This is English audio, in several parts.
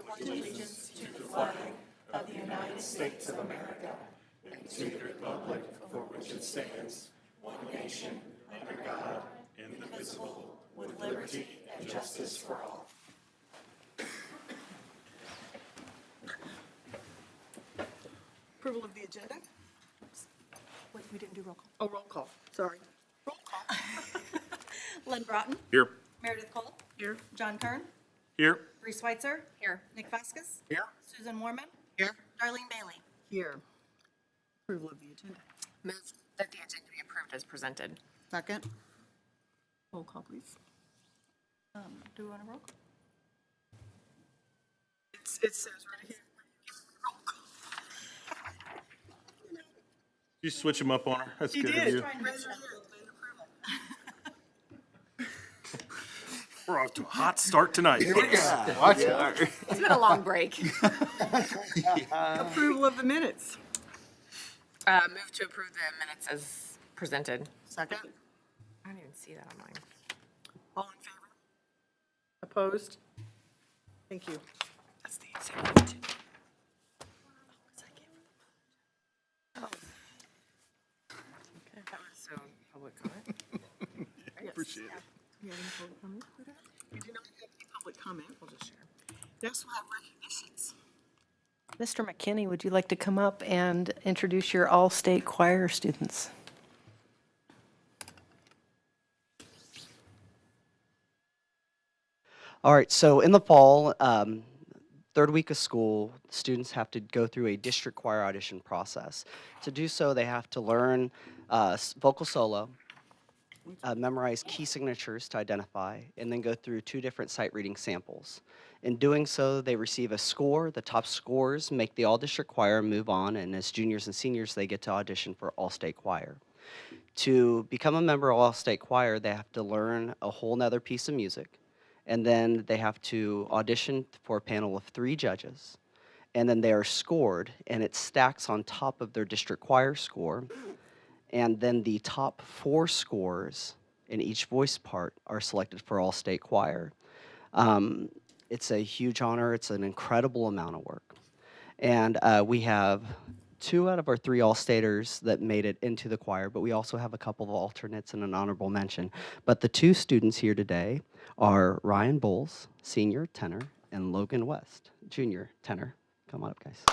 pledge allegiance to the flag of the United States of America and to the republic for which it stands, one nation, under God, indivisible, with liberty and justice for all. Approval of the agenda? Wait, we didn't do roll call. Oh, roll call, sorry. Roll call. Len Broughton. Here. Meredith Cole. Here. John Kern. Here. Bree Switzer. Here. Nick Vaskus. Here. Susan Warman. Here. Darlene Bailey. Here. Approval of the agenda. Move that the agenda be approved as presented. Second. Roll call, please. Do we want to roll call? It says right here. Roll call. You switch them up on her. That's You good of did. you. Raise your hand. We're off to a hot start tonight. Watch out. It's been a long break. Approval of the minutes. Move to approve the minutes as presented. Second. I don't even see that on mine. All in favor? Opposed? Thank you. That's the example. That was so public comment. Appreciate it. You have any public comment? We do not have any public comment. We'll just share. Next, we'll have recognitions. Mr. McKinney, would you like to come up and introduce your all-state choir students? All right, so in the fall, third week of school, students have to go through a district choir audition process. To do so, they have to learn vocal solo, memorize key signatures to identify, and then go through 2 different sight reading samples. In doing so, they receive a score. The top scores make the all-district choir move on, and as juniors and seniors, they get to audition for all-state choir. To become a member of all-state choir, they have to learn a whole nother piece of music, and then they have to audition for a panel of 3 judges, and then they are scored, and it stacks on top of their district choir score, and then the top 4 scores in each voice part are selected for all-state choir. It's a huge honor. It's an incredible amount of work. And we have 2 out of our 3 all-staters that made it into the choir, but we also have a couple of alternates and an honorable mention. But the 2 students here today are Ryan Bowles, senior tenor, and Logan West, junior tenor. Come on up, guys.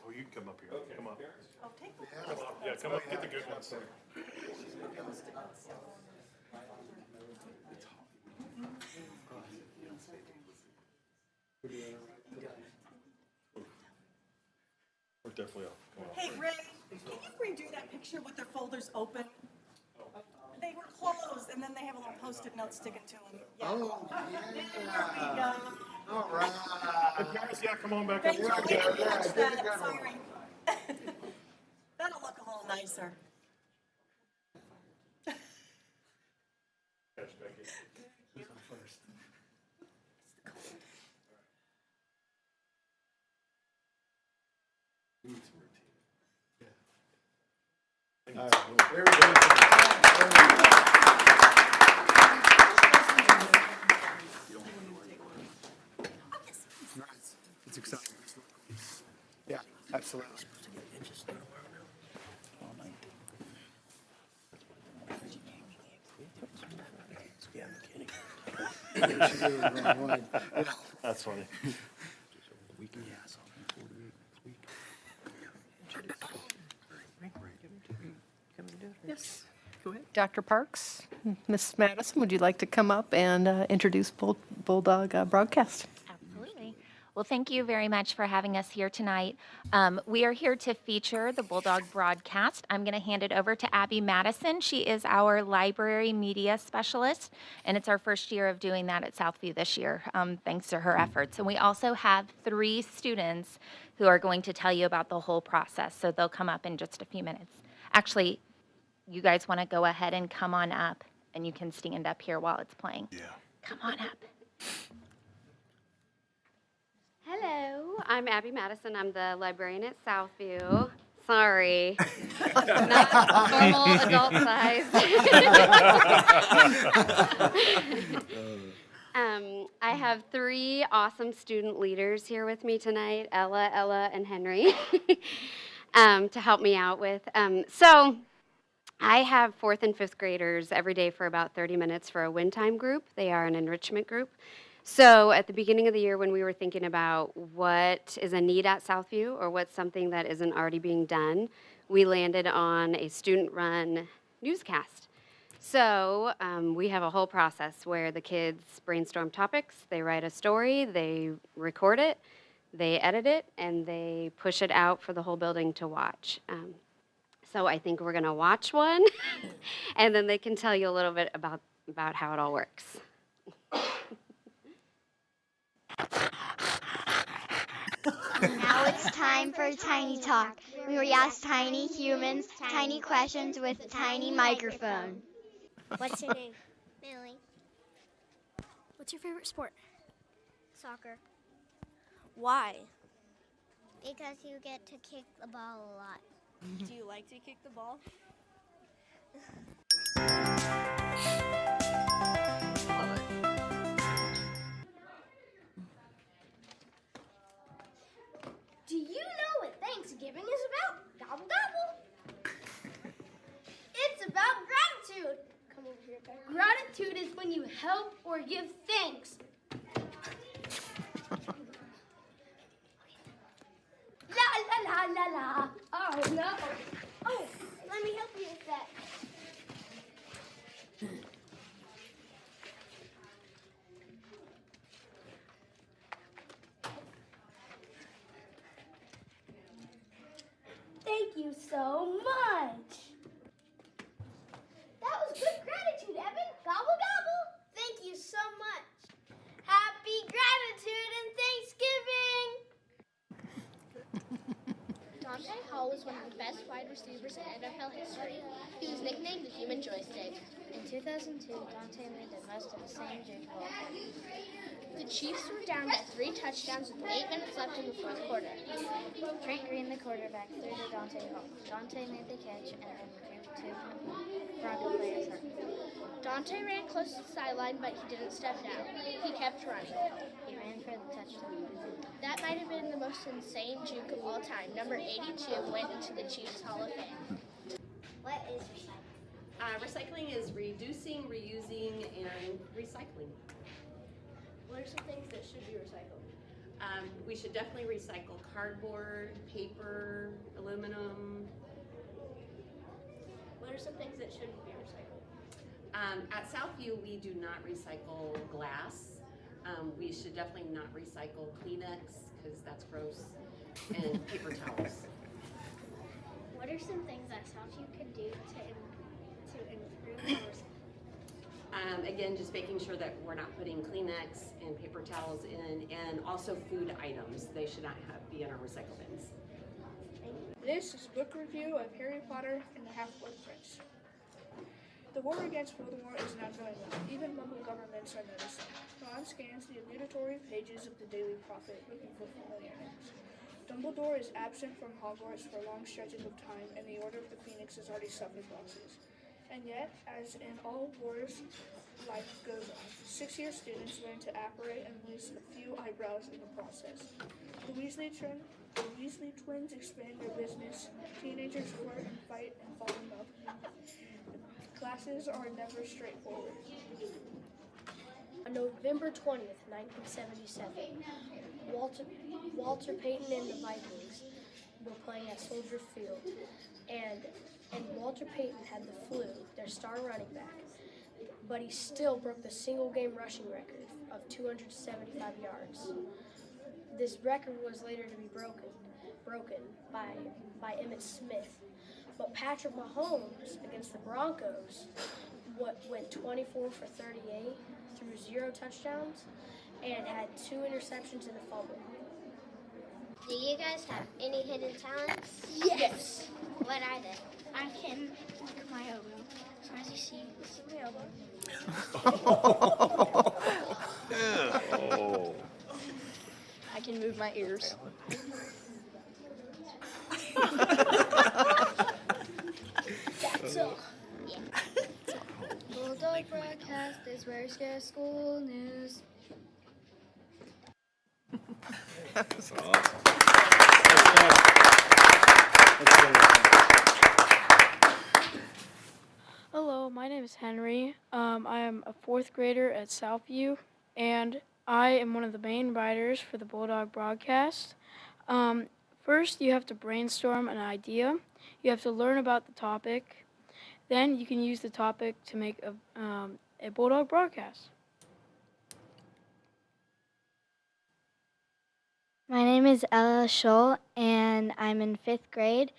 Oh, you can come up here. Come on. Come on. Yeah, come up. Get the good ones. We're definitely off. Come on. Hey, Ray, can you redo that picture with their folders open? They were closed, and then they have a little Post-it note sticking to them. Yeah. Oh, There we go. all right. Guys, yeah, come on back up. Thank you. We didn't catch that. Sorry. That'll look a little nicer. All right, well, there we go. Nice. It's exciting. Yeah, absolutely. That's funny. Yes, go ahead. Dr. Parks? Miss Madison, would you like to come up and introduce Bulldog Broadcast? Absolutely. Well, thank you very much for having us here tonight. We are here to feature the Bulldog Broadcast. I'm going to hand it over to Abby Madison. She is our library media specialist, and it's our first year of doing that at Southview this year, thanks to her efforts. And we also have 3 students who are going to tell you about the whole process, so they'll come up in just a few minutes. Actually, you guys want to go ahead and come on up, and you can stand up here while it's playing. Yeah. Come on up. Hello, I'm Abby Madison. I'm the librarian at Southview. Sorry, not normal adult size. I have 3 awesome student leaders here with me tonight, Ella, and Henry, to help me out with. So I have 4th and 5th graders every day for about 30 minutes for a win time group. They are an enrichment group. So at the beginning of the year when we were thinking about what is a need at Southview or what's something that isn't already being done, we landed on a student-run newscast. So we have a whole process where the kids brainstorm topics, they write a story, they record it, they edit it, and they push it out for the whole building to watch. So I think we're going to watch one, and then they can tell you a little bit about how it all works. Now it's time for Tiny Talk, where we ask tiny humans tiny questions with a tiny microphone. What's your name? Millie. What's your favorite sport? Soccer. Why? Because you get to kick the ball a lot. Do you like to kick the ball? Do you know what Thanksgiving is about? Gobble, gobble. It's about gratitude. Come over here, Beck. Gratitude is when you help or give thanks. La la la la la. Oh no. Oh, let me help you with that. Thank you so much. That was good gratitude, Evan. Gobble, gobble. Thank you so much. Happy gratitude and Thanksgiving. Dante Hall was one of the best wide receivers in NFL history. He was nicknamed the Human Joystick. In 2002, Dante made the most of the same juke of all time. The Chiefs were down by 3 touchdowns with 8 minutes left in the 4th quarter. Trent Green, the quarterback, threw to Dante Hall. Dante made the catch and then grouped 2 Bronco players hurt. Dante ran close to the sideline, but he didn't step down. He kept running. He ran for the touchdown. That might have been the most insane juke of all time. Number 82 went into the Chiefs Hall of Fame. What is recycling? Recycling is reducing, reusing, and recycling. What are some things that should be recycled? We should definitely recycle cardboard, paper, aluminum. What are some things that shouldn't be recycled? At Southview, we do not recycle glass. We should definitely not recycle Kleenex because that's gross, and paper towels. What are some things that Southview could do to improve recycling? Again, just making sure that we're not putting Kleenex and paper towels in, and also food items. They should not be in our recycle bins. This is a book review of Harry Potter and the Half-Blood Prince. The war against Voldemort is not going well. Even local governments are noticing. Ron scans the obligatory pages of the Daily Prophet looking for familiar names. Dumbledore is absent from Hogwarts for long stretches of time, and the Order of the Phoenix has already suffered losses. And yet, as in all wars, life goes on. 6-year students learn to apparate and lose a few eyebrows in the process. The Weasley twins expand their business. Teenagers flirt and fight and fall in love. Classes are never straightforward. On November 20th, 1977, Walter Payton and the Vikings were playing at Soldier Field, and Walter Payton had the flu, their star running back. but he still broke the single game rushing record of 275 yards. This record was later to be broken by Emmitt Smith. But Patrick Mahomes against the Broncos went 24 for 38, threw 0 touchdowns, and had 2 interceptions and a fumble. Do you guys have any hidden talents? Yes. What are they? I can look at my elbow. So as you see, this is my elbow. Oh. I can move my ears. That's all. Yeah. Bulldog broadcast is where you share school news. Hello, my name is Henry. I am a 4th grader at Southview, and I am one of the main writers for the Bulldog broadcast. First, you have to brainstorm an idea. You have to learn about the topic. Then you can use the topic to make a Bulldog broadcast. My name is Ella Scholl, and I'm in 5th grade.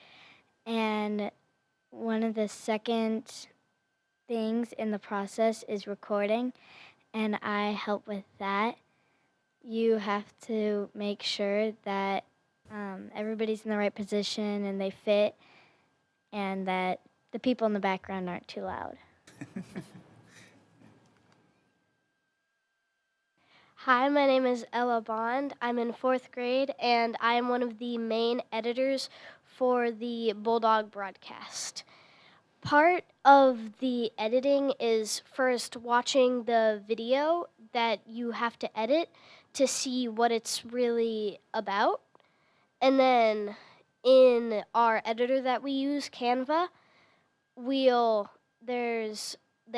And one of the second things in the process is recording, and I help with that. You have to make sure that everybody's in the right position and they fit, and that the people in the background aren't too loud. Hi, my name is Ella Bond. I'm in 4th grade, and I am one of the main editors for the Bulldog broadcast. Part of the editing is first watching the video that you have to edit to see what it's really about. And then in our editor that we use, Canva, they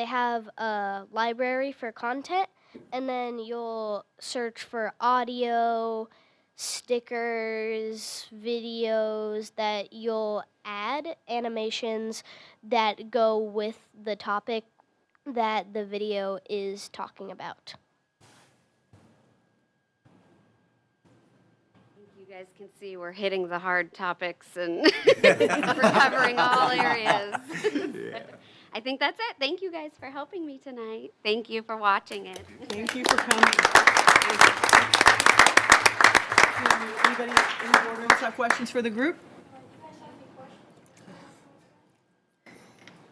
have a library for content, and then you'll search for audio, stickers, videos that you'll add, animations that go with the topic that the video is talking about. You guys can see we're hitting the hard topics and we're covering all areas. Yeah. I think that's it. Thank you guys for helping me tonight. Thank you for watching it. Thank you for coming. Any board members have questions for the group?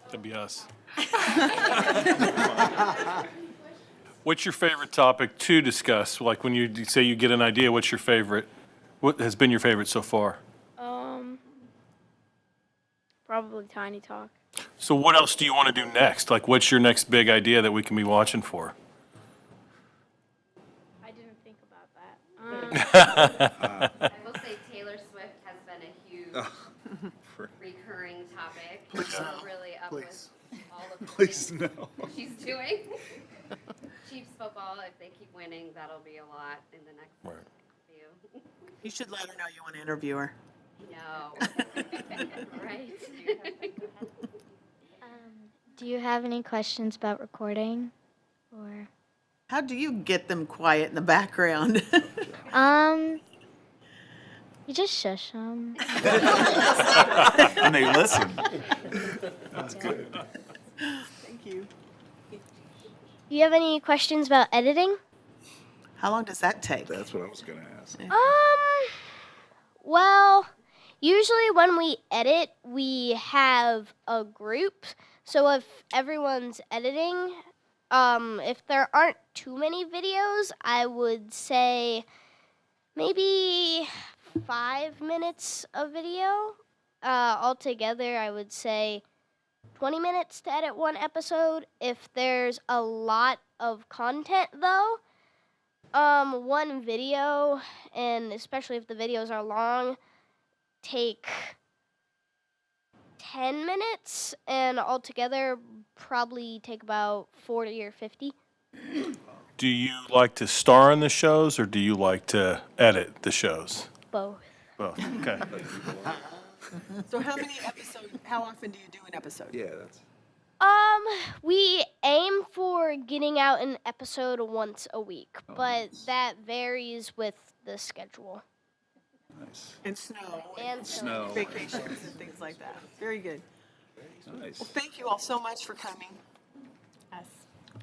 That'd be us. What's your favorite topic to discuss? Like when you say you get an idea, what's your favorite? What has been your favorite so far? Probably Tiny Talk. So what else do you want to do next? Like what's your next big idea that we can be watching for? I didn't think about that. I will say Taylor Swift has been a huge recurring topic. Please I'm no. really up Please. with all of the Please things no. she's doing. Chiefs football, if they keep winning, that'll be a lot in the next few. You should let her know you want to interview her. No. Right. Do you have any questions about recording? Or How do you get them quiet in the background? you just shush them. And they listen. That's good. Thank you. Do you have any questions about editing? How long does that take? That's what I was gonna ask. Well, usually when we edit, we have a group. So if everyone's editing, if there aren't too many videos, I would say maybe 5 minutes of video. Altogether, I would say 20 minutes to edit one episode. If there's a lot of content, though, one video, and especially if the videos are long, take 10 minutes, and altogether probably take about 40 or 50. Do you like to star in the shows or do you like to edit the shows? Both. Both, okay. So how many episodes, how often do you do an episode? Yeah, that's. We aim for getting out an episode once a week, but that varies with the schedule. Nice. And snow. And Snow. Vacations and things like that. Very good. Nice. Well, thank you all so much for coming. Yes.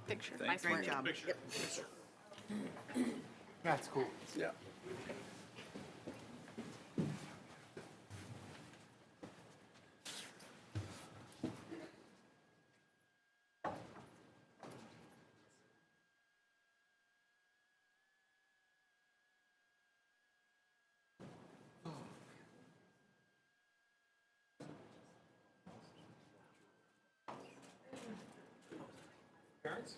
Picture. Thank Great job. That's cool. Yeah. Parents?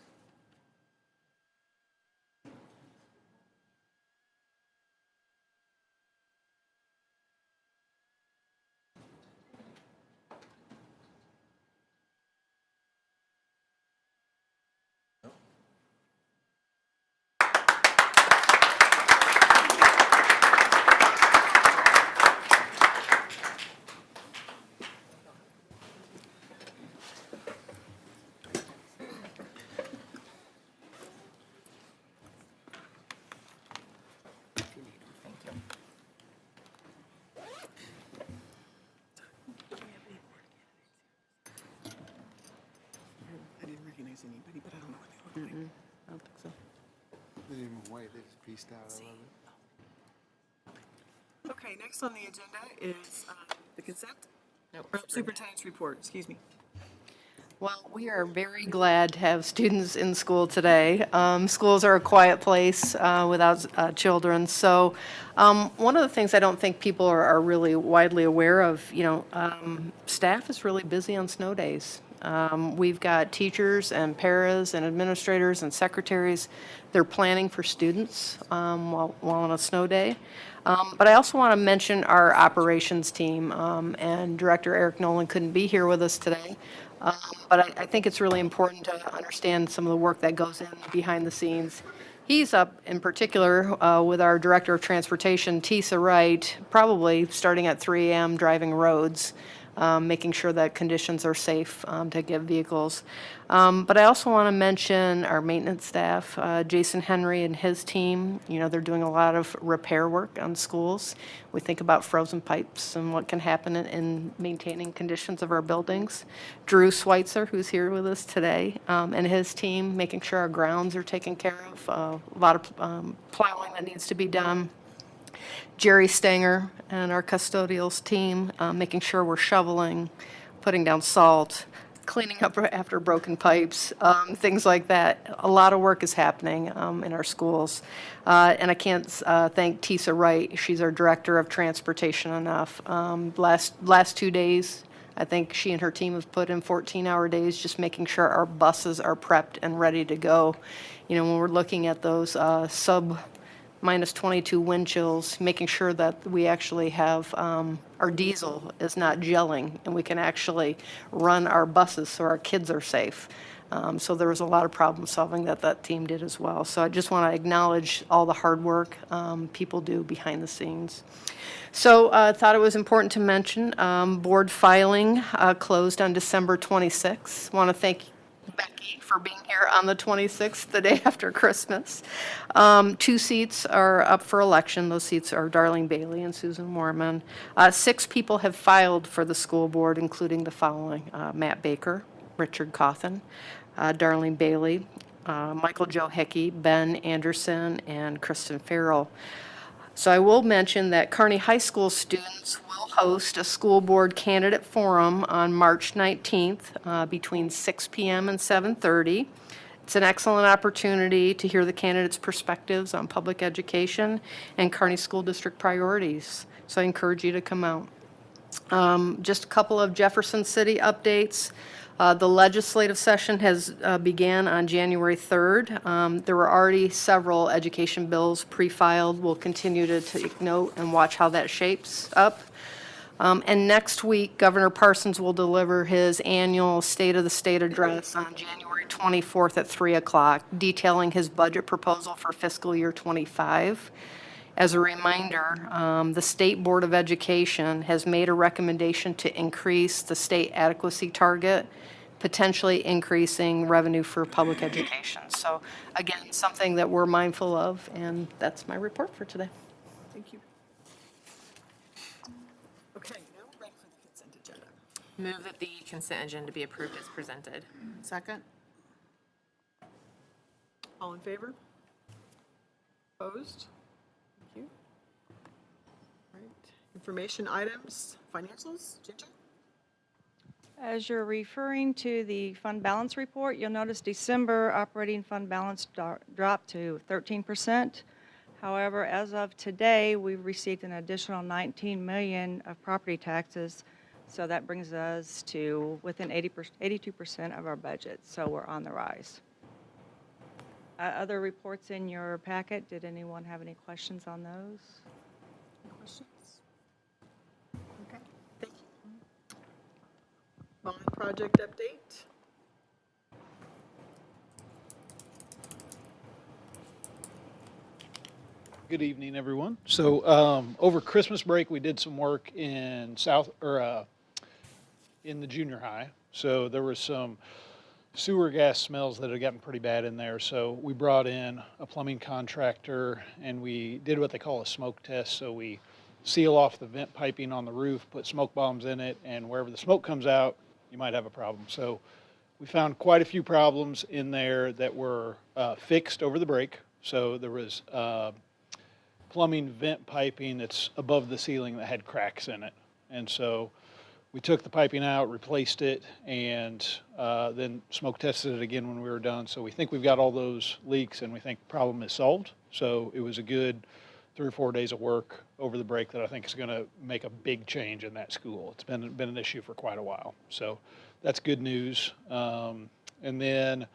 I didn't recognize anybody, but I don't know what they look like. I don't think so. They didn't even wait, they just pieced out. I love it. Okay, next on the agenda is the consent. Nope. Superintendent's report, excuse me. Well, we are very glad to have students in school today. Schools are a quiet place without children. So one of the things I don't think people are really widely aware of, staff is really busy on snow days. We've got teachers and paras and administrators and secretaries. They're planning for students while on a snow day. But I also want to mention our operations team, and Director Eric Nolan couldn't be here with us today. But I think it's really important to understand some of the work that goes in behind the scenes. He's up in particular with our Director of Transportation, Tisa Wright, probably starting at 3 a.m. driving roads, making sure that conditions are safe to get vehicles. But I also want to mention our maintenance staff, Jason Henry and his team. They're doing a lot of repair work on schools. We think about frozen pipes and what can happen in maintaining conditions of our buildings. Drew Schweitzer, who's here with us today, and his team, making sure our grounds are taken care of. A lot of plowing that needs to be done. Jerry Stanger and our custodials team, making sure we're shoveling, putting down salt, cleaning up after broken pipes, things like that. A lot of work is happening in our schools. And I can't thank Tisa Wright. She's our Director of Transportation enough. Last 2 days, I think she and her team have put in 14-hour days just making sure our buses are prepped and ready to go. When we're looking at those minus 22 wind chills, making sure that we actually have our diesel is not gelling and we can actually run our buses so our kids are safe. So there was a lot of problem solving that team did as well. So I just want to acknowledge all the hard work people do behind the scenes. So I thought it was important to mention board filing closed on December 26th. Want to thank Becky for being here on the 26th, the day after Christmas. 2 seats are up for election. Those seats are Darlene Bailey and Susan Moorman. 6 people have filed for the school board, including the following: Matt Baker, Richard Cawthon, Darlene Bailey, Michael Joe Hickey, Ben Anderson, and Kristen Farrell. So I will mention that Kearney High School students will host a school board candidate forum on March 19th between 6 p.m. and 7:30. It's an excellent opportunity to hear the candidates' perspectives on public education and Kearney School District priorities. So I encourage you to come out. Just a couple of Jefferson City updates. The legislative session has began on January 3rd. There were already several education bills pre-filed. We'll continue to take note and watch how that shapes up. And next week, Governor Parsons will deliver his annual State of the State address on January 24th at 3 o'clock, detailing his budget proposal for fiscal year 25. As a reminder, the State Board of Education has made a recommendation to increase the state adequacy target potentially increasing revenue for public education. So again, something that we're mindful of, and that's my report for today. Thank you. Okay, now we're ready for the consent agenda. Move that the consent agenda be approved as presented. Second. All in favor? Opposed? Thank you. All right, information items, financials, Ginger? As you're referring to the fund balance report, you'll notice December operating fund balance dropped to 13%. However, as of today, we've received an additional 19 million of property taxes, so that brings us to within 82% of our budget, so we're on the rise. Other reports in your packet, did anyone have any questions on those? Any questions? Okay, thank you. Bond project update. Good evening, everyone. So over Christmas break, we did some work in in the junior high. So there was some sewer gas smells that had gotten pretty bad in there. So we brought in a plumbing contractor and we did what they call a smoke test. So we seal off the vent piping on the roof, put smoke bombs in it, and wherever the smoke comes out, you might have a problem. So we found quite a few problems in there that were fixed over the break. So there was plumbing vent piping that's above the ceiling that had cracks in it. And so we took the piping out, replaced it, and then smoke tested it again when we were done. So we think we've got all those leaks and we think the problem is solved. So it was a good 3 or 4 days of work over the break that I think is going to make a big change in that school. It's been an issue for quite a while. So that's good news. And then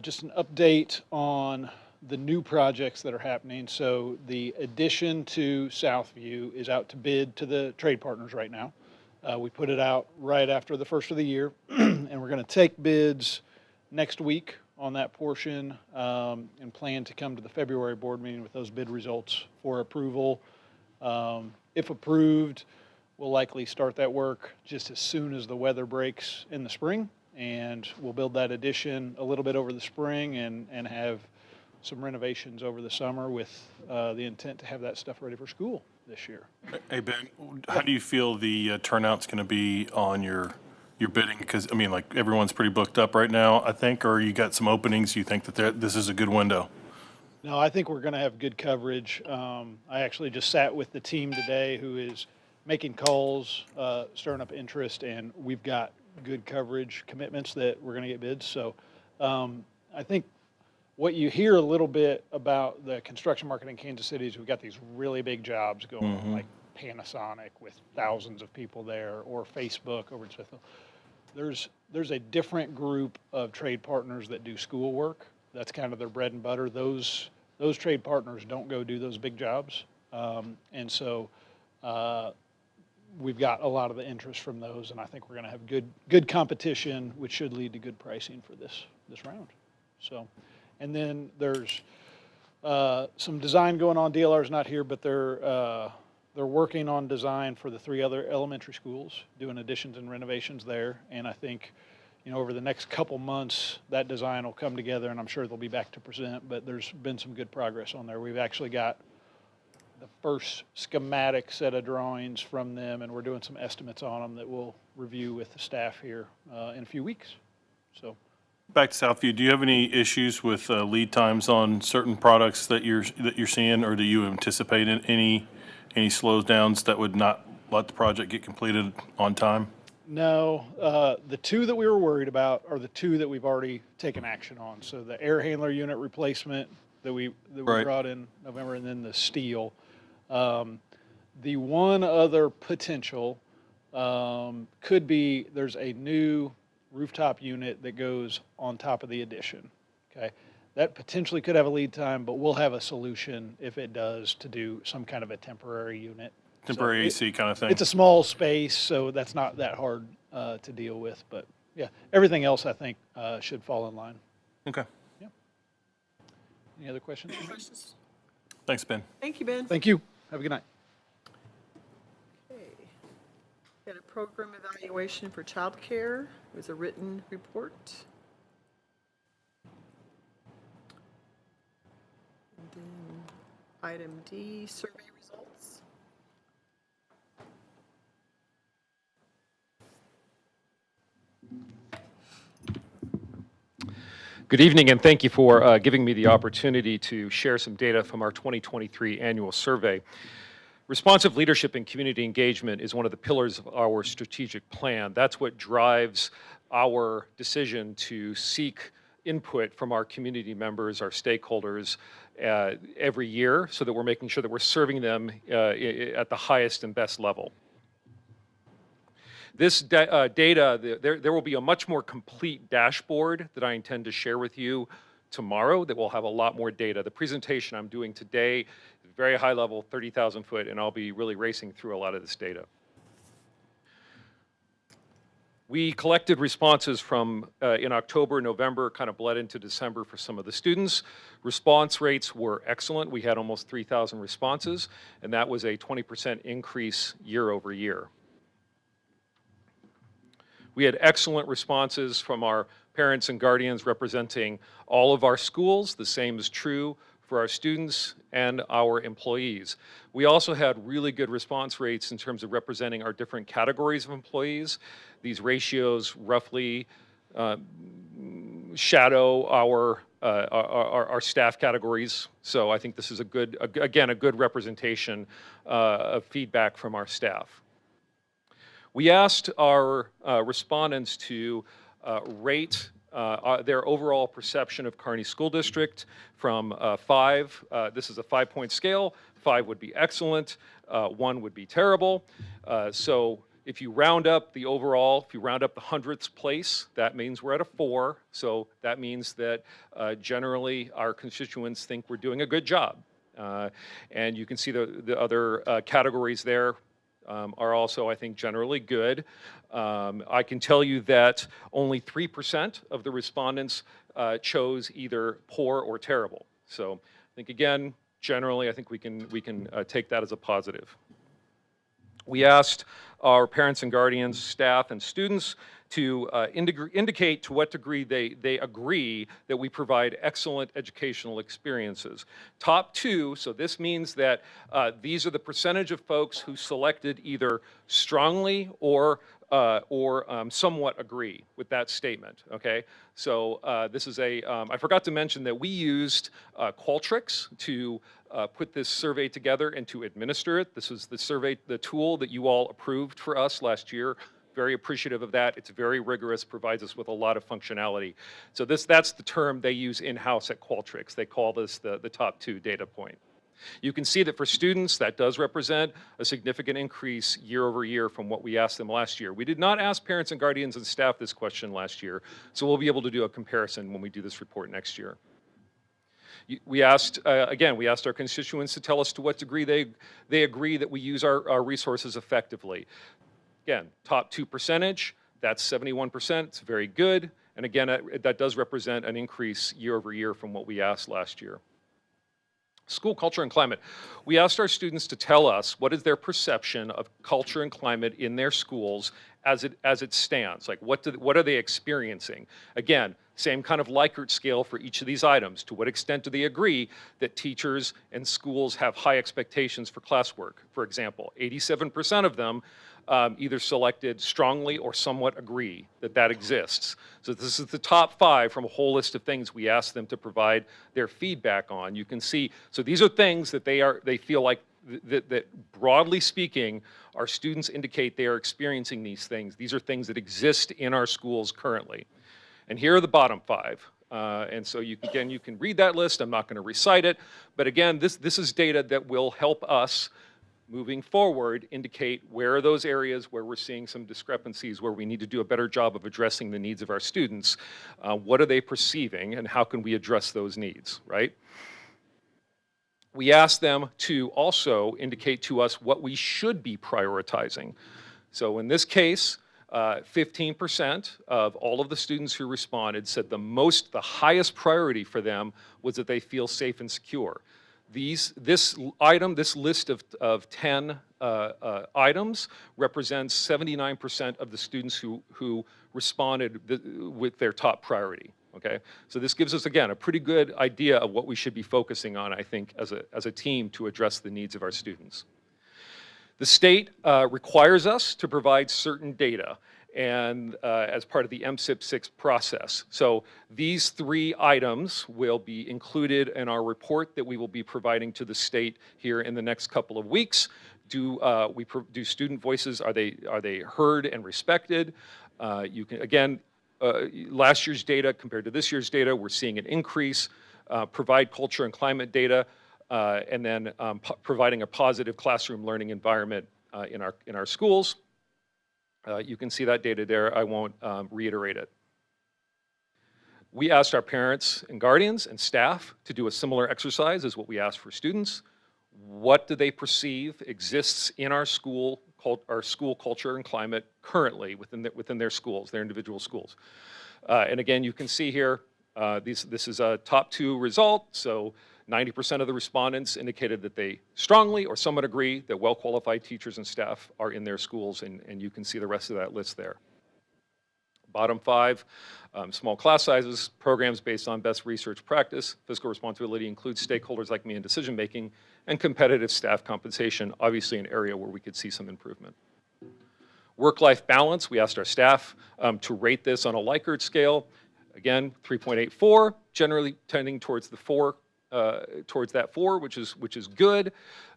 just an update on the new projects that are happening. So the addition to Southview is out to bid to the trade partners right now. We put it out right after the first of the year, and we're going to take bids next week on that portion and plan to come to the February board meeting with those bid results for approval. If approved, we'll likely start that work just as soon as the weather breaks in the spring, and we'll build that addition a little bit over the spring and have some renovations over the summer with the intent to have that stuff ready for school this year. Hey, Ben, how do you feel the turnout's going to be on your bidding? Because, I mean, like, everyone's pretty booked up right now, I think, or you got some openings, you think that this is a good window? No, I think we're going to have good coverage. I actually just sat with the team today who is making calls, stirring up interest, and we've got good coverage commitments that we're going to get bids. So I think what you hear a little bit about the construction market in Kansas City is we've got these really big jobs going on, like Panasonic with thousands of people there, or Facebook over in Smithville. There's a different group of trade partners that do school work. That's kind of their bread and butter. Those trade partners don't go do those big jobs. And so we've got a lot of the interest from those, and I think we're going to have good competition, which should lead to good pricing for this round. So. And then there's some design going on. DLR's not here, but they're working on design for the 3 other elementary schools, doing additions and renovations there. And I think, over the next couple months, that design will come together, and I'm sure they'll be back to present. But there's been some good progress on there. We've actually got the first schematic set of drawings from them, and we're doing some estimates on them that we'll review with the staff here in a few weeks. So. Back to Southview, do you have any issues with lead times on certain products that you're seeing, or do you anticipate any slowdowns that would not let the project get completed on time? No, the 2 that we were worried about are the 2 that we've already taken action on. So the air handler unit replacement that we brought in November, and then the steel. The one other potential could be there's a new rooftop unit that goes on top of the addition. Okay, that potentially could have a lead time, but we'll have a solution if it does to do some kind of a temporary unit. Temporary AC kind of thing. It's a small space, so that's not that hard to deal with. But yeah, everything else I think should fall in line. Okay. Yeah. Any other questions? Thanks, Ben. Thank you, Ben. Thank you. Have a good night. Okay. We had a program evaluation for childcare. It was a written report. And then item D, survey results. Good evening, and thank you for giving me the opportunity to share some data from our 2023 annual survey. Responsive leadership and community engagement is one of the pillars of our strategic plan. That's what drives our decision to seek input from our community members, our stakeholders, every year, so that we're making sure that we're serving them at the highest and best level. This data, there will be a much more complete dashboard that I intend to share with you tomorrow that will have a lot more data. The presentation I'm doing today is very high level, 30,000 foot, and I'll be really racing through a lot of this data. We collected responses from in October, November, kind of bled into December for some of the students. Response rates were excellent. We had almost 3,000 responses, and that was a 20% increase year over year. We had excellent responses from our parents and guardians representing all of our schools. The same is true for our students and our employees. We also had really good response rates in terms of representing our different categories of employees. These ratios roughly shadow our staff categories. So I think this is again, a good representation of feedback from our staff. We asked our respondents to rate their overall perception of Kearney School District from 5. This is a 5-point scale. 5 would be excellent. 1 would be terrible. So if you round up the overall, if you round up the 100th place, that means we're at a 4. So that means that generally our constituents think we're doing a good job. And you can see the other categories there. Are also, I think, generally good. I can tell you that only 3% of the respondents chose either poor or terrible. So I think, again, generally, I think we can take that as a positive. We asked our parents and guardians, staff, and students to indicate to what degree they agree that we provide excellent educational experiences. Top 2, so this means that these are the percentage of folks who selected either strongly or somewhat agree with that statement, okay? So this is I forgot to mention that we used Qualtrics to put this survey together and to administer it. This was the tool that you all approved for us last year. Very appreciative of that. It's very rigorous, provides us with a lot of functionality. So that's the term they use in-house at Qualtrics. They call this the top 2 data point. You can see that for students, that does represent a significant increase year over year from what we asked them last year. We did not ask parents and guardians and staff this question last year, so we'll be able to do a comparison when we do this report next year. We asked, again, we asked our constituents to tell us to what degree they agree that we use our resources effectively. Again, top 2 percentage, that's 71%, it's very good. And again, that does represent an increase year over year from what we asked last year. School culture and climate. We asked our students to tell us what is their perception of culture and climate in their schools as it stands. Like what are they experiencing? Again, same kind of Likert scale for each of these items. To what extent do they agree that teachers and schools have high expectations for classwork? For example, 87% of them either selected strongly or somewhat agree that exists. So this is the top 5 from a whole list of things we asked them to provide their feedback on. You can see, so these are things that they feel like that broadly speaking, our students indicate they are experiencing these things. These are things that exist in our schools currently. And here are the bottom 5. And so you can read that list. I'm not going to recite it. But again, this is data that will help us moving forward indicate where are those areas where we're seeing some discrepancies, where we need to do a better job of addressing the needs of our students. What are they perceiving and how can we address those needs, right? We asked them to also indicate to us what we should be prioritizing. So in this case, 15% of all of the students who responded said the highest priority for them was that they feel safe and secure. This list of 10 items represents 79% of the students who responded with their top priority. Okay, so this gives us, again, a pretty good idea of what we should be focusing on, I think, as a team to address the needs of our students. The state requires us to provide certain data, and as part of the MSIP 6 process. So these 3 items will be included in our report that we will be providing to the state here in the next couple of weeks. Do student voices, are they heard and respected? You can, again, last year's data compared to this year's data, we're seeing an increase. Provide culture and climate data, and then providing a positive classroom learning environment in our schools. You can see that data there. I won't reiterate it. We asked our parents and guardians and staff to do a similar exercise as what we asked for students. What do they perceive exists in our school culture and climate currently within their schools, their individual schools? And again, you can see here, this is a top 2 result. So 90% of the respondents indicated that they strongly or somewhat agree that well-qualified teachers and staff are in their schools, and you can see the rest of that list there. Bottom 5, small class sizes, programs based on best research practice, fiscal responsibility includes stakeholders like me in decision-making, and competitive staff compensation, obviously an area where we could see some improvement. Work-life balance, we asked our staff to rate this on a Likert scale. Again, 3.84, generally tending towards the 4, towards that 4, which is good.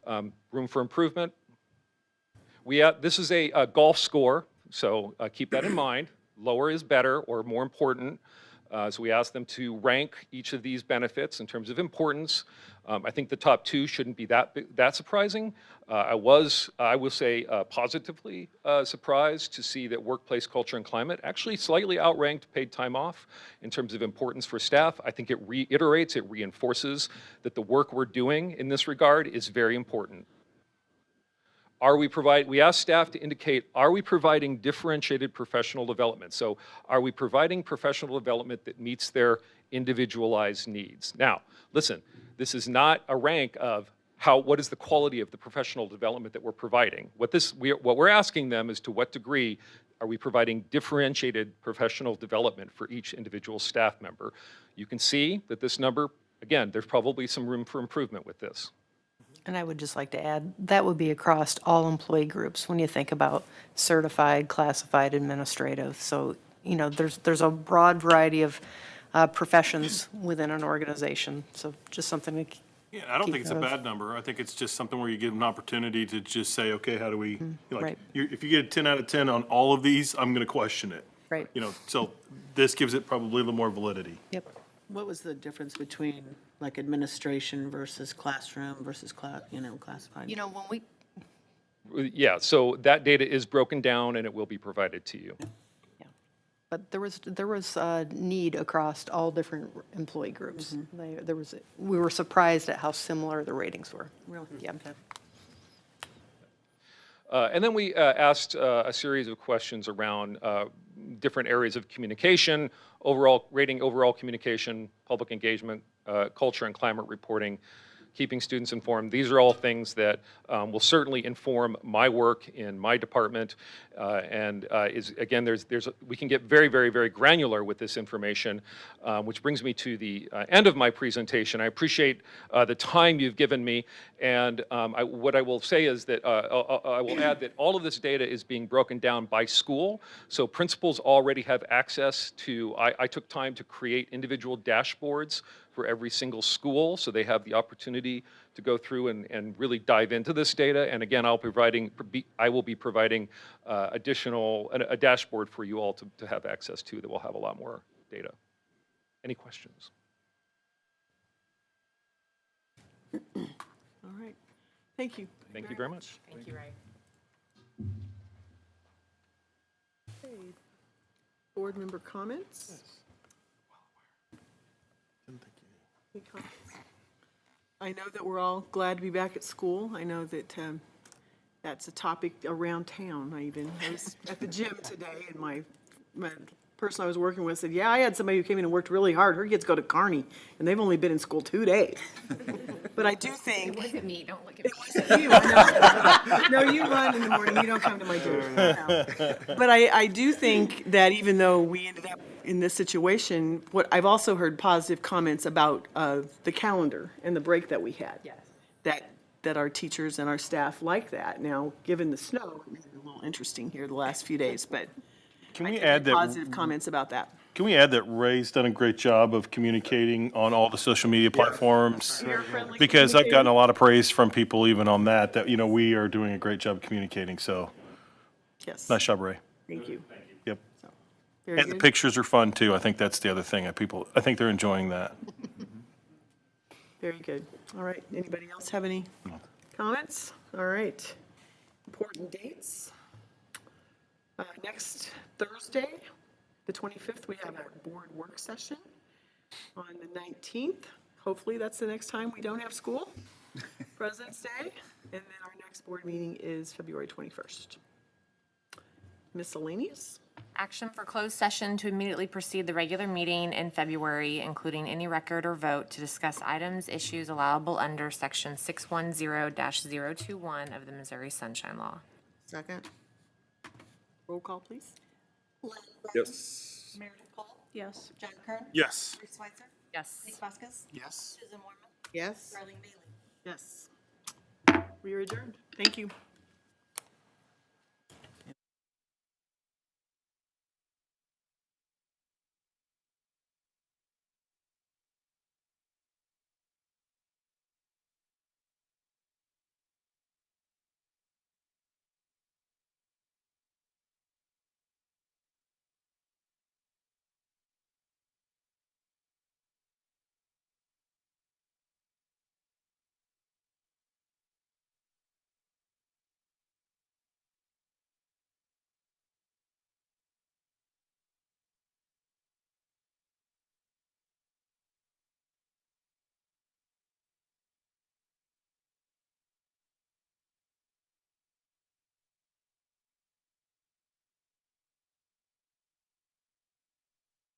Room for improvement. This is a golf score, so keep that in mind. Lower is better or more important. So we asked them to rank each of these benefits in terms of importance. I think the top 2 shouldn't be that surprising. I will say positively surprised to see that workplace culture and climate actually slightly outranked paid time off in terms of importance for staff. I think it reiterates, it reinforces that the work we're doing in this regard is very important. We asked staff to indicate, are we providing differentiated professional development? So are we providing professional development that meets their individualized needs? Now, listen, this is not a rank of what is the quality of the professional development that we're providing. What we're asking them is to what degree are we providing differentiated professional development for each individual staff member. You can see that this number, again, there's probably some room for improvement with this. And I would just like to add, that would be across all employee groups when you think about certified, classified, administrative. So, you know, there's a broad variety of professions within an organization. So just something to Yeah, I don't think it's a bad number. I think it's just something where you give an opportunity to just say, okay, how do we, right. If you get a 10 out of 10 on all of these, I'm going to question it. Right. You know, so this gives it probably a little more validity. Yep. What was the difference between like administration versus classroom versus classified? You know, when we, Yeah, so that data is broken down and it will be provided to you. yeah, but there was a need across all different employee groups. We were surprised at how similar the ratings were. Really? Yeah. Okay. And then we asked a series of questions around different areas of communication, rating overall communication, public engagement, culture and climate reporting, keeping students informed. These are all things that will certainly inform my work in my department. Again, we can get very, very, very granular with this information, which brings me to the end of my presentation. I appreciate the time you've given me, and what I will say is that I will add that all of this data is being broken down by school, so principals already have access to, I took time to create individual dashboards for every single school, so they have the opportunity to go through and really dive into this data. And again, I will be providing a dashboard for you all to have access to that will have a lot more data. Any questions? All right. Thank you. Thank you very much. Thank you, Ray. Okay. Board member comments? Any comments? I know that we're all glad to be back at school. I know that that's a topic around town. I was at the gym today, and my person I was working with said, yeah, I had somebody who came in and worked really hard. Her kids go to Kearney, and they've only been in school 2 days. But I do think. It wasn't me, don't look at me. It wasn't you, I know. No, you run in the morning, you don't come to my dinner. No. But I do think that even though we ended up in this situation, what I've also heard positive comments about the calendar and the break that we had. Yes. That our teachers and our staff like that. Now, given the snow, it made it a little interesting here the last few days, but Can I we did add get that? positive comments about that. Can we add that Ray's done a great job of communicating on all the social media platforms? Because I've gotten a lot of praise from people even on that, we are doing a great job communicating, so Yes, nice job, Ray. thank you. Yep. Very And the good. pictures are fun too. I think that's the other thing. I think they're enjoying that. Very good. All right, anybody else have any comments? All right. Important dates. Next Thursday, the 25th, we have our board work session. On the 19th, hopefully that's the next time we don't have school, President's Day. And then our next board meeting is February 21st. Miscellaneous? Action for closed session to immediately precede the regular meeting in February, including any record or vote to discuss items, issues allowable under Section 610-021 of the Missouri Sunshine Law. Second. Roll call, please. Len Barton. Yes. Meredith Cole. Yes. John Kern. Yes. Bruce Switzer. Yes. Nick Vaskus. Yes. Susan Morman. Yes. Darlene Bailey. Yes. We are adjourned. Thank you.